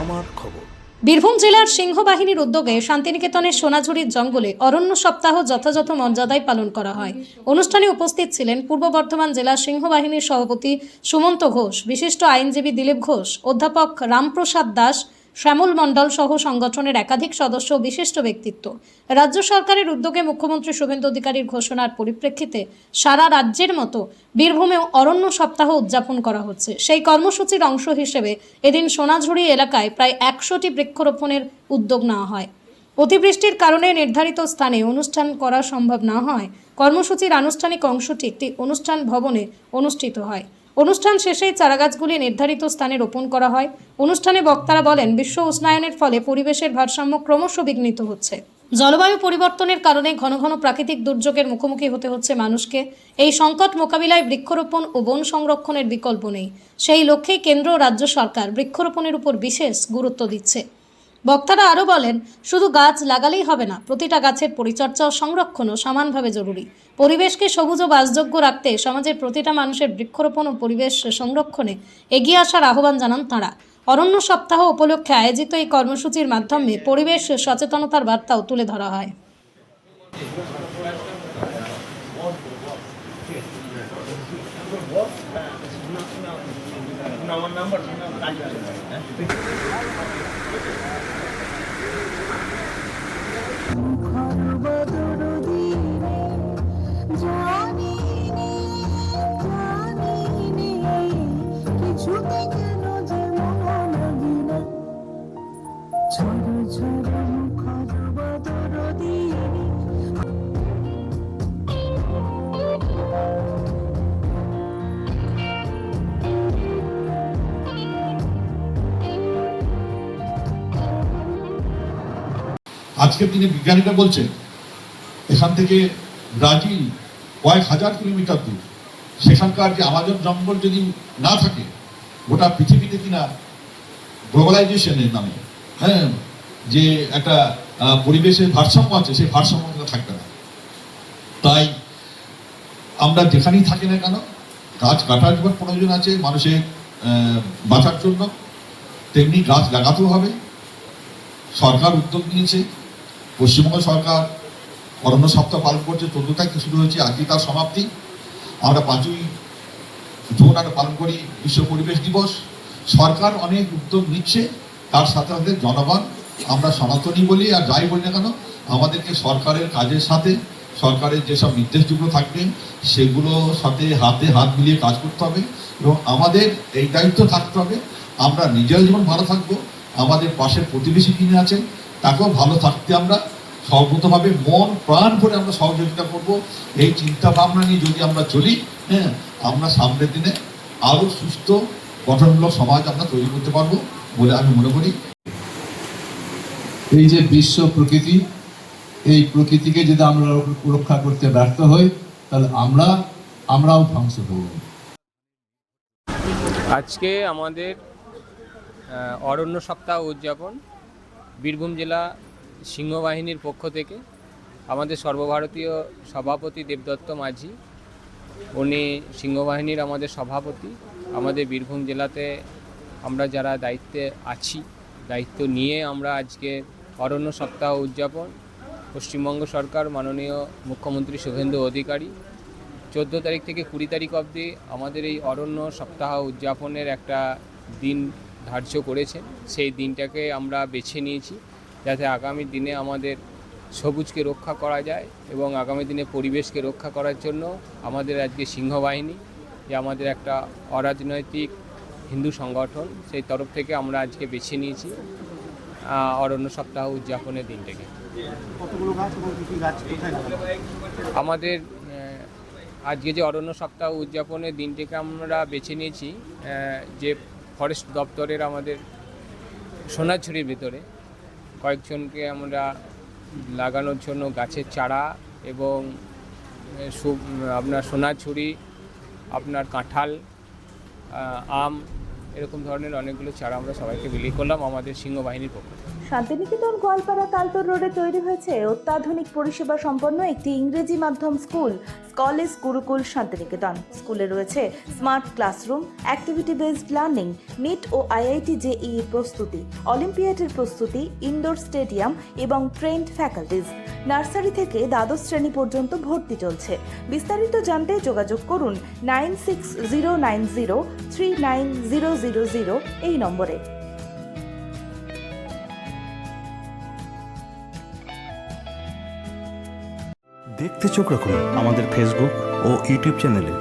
আমার খবর। বীরভূম জেলার সিংহবাহিনীর উদ্যোগে শান্তিনিকেতনের সোনাঝুরির জঙ্গলে অরণ্য সপ্তাহ যথাযথ মর্যাদায় পালন করা হয়। অনুষ্ঠানে উপস্থিত ছিলেন পূর্ব বর্ধমান জেলা সিংহবাহিনীর সভাপতি সুমন্ত ঘোষ, বিশিষ্ট আইনজীবী দিলীপ ঘোষ, অধ্যাপক রামপ্রসাদ দাস, শ্যামল মণ্ডল সহ সংগঠনের একাধিক সদস্য ও বিশিষ্ট ব্যক্তিত্ব। রাজ্য সরকারের উদ্যোগে মুখ্যমন্ত্রী শুভেন্দু অধিকারীর ঘোষণার পরিপ্রেক্ষিতে সারা রাজ্যের মতো বীরভূমেও অরণ্য সপ্তাহ উদযাপন করা হচ্ছে। সেই কর্মসূচির অংশ হিসেবে এদিন সোনাঝুরি এলাকায় প্রায় 100টি বৃক্ষরোপণের উদ্যোগ নেওয়া হয়। অতিবৃষ্টির কারণে নির্ধারিত স্থানে অনুষ্ঠান করা সম্ভব না হয় কর্মসূচির আনুষ্ঠানিক অংশটি একটি অনুষ্ঠান ভবনে অনুষ্ঠিত হয়। অনুষ্ঠান শেষে চারাগাছগুলি নির্ধারিত স্থানে রোপণ করা হয়। অনুষ্ঠানে বক্তারা বলেন, বিশ্ব উষ্ণায়নের ফলে পরিবেশের ভারসাম্য ক্রমশ বিঘ্নিত হচ্ছে। জলবায়ু পরিবর্তনের কারণে ঘন ঘন প্রাকৃতিক দুর্যোগের মুখোমুখি হতে হচ্ছে মানুষকে। এই সংকট মোকাবিলায় বৃক্ষরোপণ ও বন সংরক্ষণের বিকল্প নেই। সেই লক্ষ্যেই কেন্দ্র ও রাজ্য সরকার বৃক্ষরোপণের উপর বিশেষ গুরুত্ব দিচ্ছে। বক্তারা আরও বলেন, শুধু গাছ লাগালেই হবে না, প্রতিটা গাছের পরিচর্যা ও সংরক্ষণও সমানভাবে জরুরি। পরিবেশকে সবুজ ও বাসযোগ্য রাখতে সমাজের প্রতিটা মানুষের বৃক্ষরোপণ ও পরিবেশ সংরক্ষণে এগিয়ে আসার আহ্বান জানান তাঁরা। অরণ্য সপ্তাহ উপলক্ষে আয়োজিত এই কর্মসূচির মাধ্যমে পরিবেশ সচেতনতার বার্তাও তুলে ধরা হয়। আজকের দিনে বিজ্ঞানীরা বলছেন এখান থেকে ব্রাজিল কয়েক হাজার কিলোমিটার দূর, সেখানকার যে আমাজন জঙ্গল যদি না থাকে, গোটা পৃথিবীতে কিনা গ্লোবালাইজেশনের নামে যে একটা পরিবেশের ভারসাম্য আছে, সেই ভারসাম্য থাকবে না। তাই আমরা যেখানেই থাকি না কেন, গাছ কাটার যেমন প্রয়োজন আছে মানুষের বাঁচার জন্য, তেমনি গাছ লাগাতেও হবে। সরকার উদ্যোগ নিয়েছে, পশ্চিমবঙ্গ সরকার অরণ্য সপ্তাহ পালন করছে। 14 তারিখে শুরু হয়েছে, আজকে তার সমাপ্তি। আমরা 5ই জুন আমরা পালন করি বিশ্ব পরিবেশ দিবস। সরকার অনেক উদ্যোগ নিচ্ছে, তার সাথে সাথে জনগণ, আমরা সনাতনী বলি আর যাই বলি না কেন, আমাদেরকে সরকারের কাজের সাথে সরকারের যেসব নির্দেশ যেগুলো থাকবেন সেগুলোর সাথে হাতে হাত মিলিয়ে কাজ করতে হবে। এবং আমাদের এই দায়িত্ব থাকতে হবে, আমরা নিজেরা যেমন ভালো থাকবো, আমাদের পাশের প্রতিবেশী যিনি আছেন তাকেও ভালো থাকতে আমরা সর্বতভাবে মন প্রাণ করে আমরা সহযোগিতা করব। এই চিন্তা ভাবনা নিয়ে যদি আমরা চলি, আমরা সামনের দিনে আরও সুস্থ গঠনমূলক সমাজ আমরা তৈরি করতে পারবো বলে আমি মনে করি। এই যে বিশ্ব প্রকৃতি, এই প্রকৃতিকে যদি আমরা রক্ষা করতে ব্যর্থ হই, তাহলে আমরাও ধ্বংস হয়ে যাব। আজকে আমাদের অরণ্য সপ্তাহ উদযাপন বীরভূম জেলা সিংহবাহিনীর পক্ষ থেকে আমাদের সর্বভারতীয় সভাপতি দেবদত্ত মাঝি, উনি সিংহবাহিনীর আমাদের সভাপতি। আমাদের বীরভূম জেলাতে আমরা যারা দায়িত্বে আছি, দায়িত্ব নিয়ে আমরা আজকে অরণ্য সপ্তাহ উদযাপন, পশ্চিমবঙ্গ সরকার মাননীয় মুখ্যমন্ত্রী শুভেন্দু অধিকারী 14 তারিখ থেকে 20 তারিখ অবধি আমাদের এই অরণ্য সপ্তাহ উদযাপনের একটা দিন ধার্য করেছেন। সেই দিনটাকে আমরা বেছে নিয়েছি যাতে আগামী দিনে আমাদের সবুজকে রক্ষা করা যায় এবং আগামী দিনে পরিবেশকে রক্ষা করার জন্য আমাদের আজকে সিংহবাহিনী, যে আমাদের একটা অরাজনৈতিক হিন্দু সংগঠন, সেই তরফ থেকে আমরা আজকে বেছে নিয়েছি অরণ্য সপ্তাহ উদযাপনের দিনটাকে। আমাদের আজকে যে অরণ্য সপ্তাহ উদযাপনের দিনটিকে আমরা বেছে নিয়েছি, যে ফরেস্ট দপ্তরের আমাদের সোনাঝুরির ভিতরে কয়েকজনকে আমরা লাগানোর জন্য গাছের চারা এবং আপনার সোনাঝুরি, আপনার কাঁঠাল, আম, এরকম ধরনের অনেকগুলো চারা আমরা সবাইকে বিলি করলাম আমাদের সিংহবাহিনীর পক্ষ থেকে। শান্তিনিকেতন গোয়ালপাড়া তালতর রোডে তৈরি হয়েছে অত্যাধুনিক পরিষেবা সম্পন্ন একটি ইংরেজি মাধ্যম স্কুল কলেজ গুরুকুল শান্তিনিকেতন। স্কুলে রয়েছে smart classroom, activity based learning, NEET ও আইআইটি জেইই প্রস্তুতি, অলিম্পিয়াডের প্রস্তুতি, ইনডোর স্টেডিয়াম এবং ট্রেন্ড ফ্যাকাল্টিজ। নার্সারি থেকে দ্বাদশ শ্রেণী পর্যন্ত ভর্তি চলছে। বিস্তারিত জানতে যোগাযোগ করুন 9609039000 এই নম্বরে। দেখতে চোখ রাখুন আমাদের ফেসবুক ও ইউটিউব চ্যানেলে।